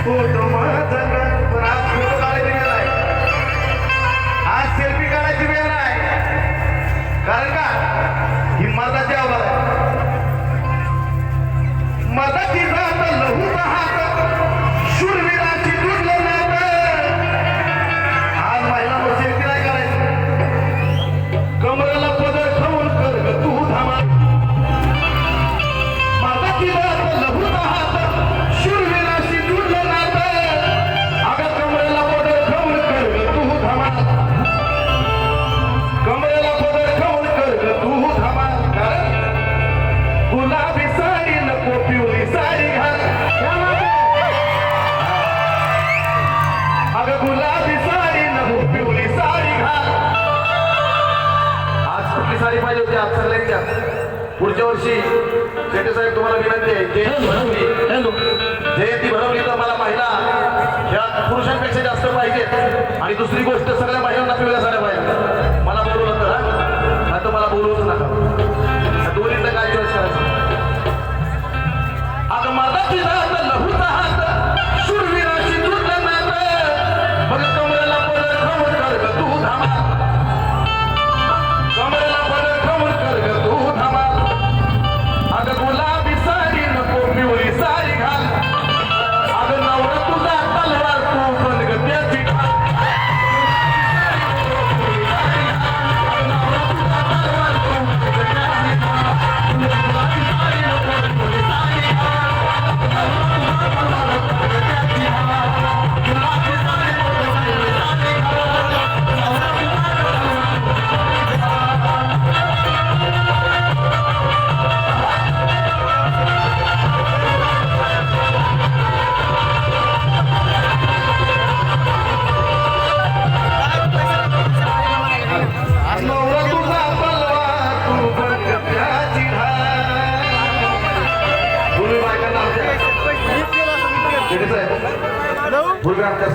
Photo माझा पण आज फोटो काढायची वेळ नाही, आज सेल्फी काढायची वेळ नाही. कारण का ही मर्दाची आवाज आहे. मर्दाची जात लहूचा हात शूरवीराची जुडलं नातं. आज महिलांवर सेल्फी नाही करायची. कमरेला पदर खाऊन कर ग तू धामा. मर्दाची जात लहूचा हात शूरवीराची जुडलं नातं. अगं कमरेला पदर खाऊन कर ग तू धामा. कमरेला पदर खाऊन कर ग तू धामा. कारण गुलाबी साडी नको पिवळी साडी घाल. अगं गुलाबी साडी नको पिवळी साडी घाल. आज कुठली साडी पाहिजे होती? आज सगळ्यांनी द्या. पुढच्या वर्षी शेट्टी साहेब तुम्हाला विनंती आहे, जयंती भरवली तर मला महिला ह्या पुरुषांपेक्षा जास्त पाहिजे. आणि दुसरी गोष्ट सगळ्या महिलांना पिवळ्या साड्या पाहिजे. मला बोलवलं तर नाही तर मला बोलवूच नका. दोन्हीचं काय चॉईस करायचं? अगं मर्दाची जात लहूचा हात शूरवीराची जुडलं नातं. मग कमरेला पदर खाऊन कर ग तू धामा. कमरेला पदर खाऊन कर ग तू धामा. अगं गुलाबी साडी नको पिवळी साडी घाल. अगं नवरा तुझा तलवार तू बन ग त्याची ढाल. नवरा तुझा तलवार तू बन ग त्याची ढाल. पूर्वी बायकांना आमच्या शेट्टी साहेब पूर्वी आमच्या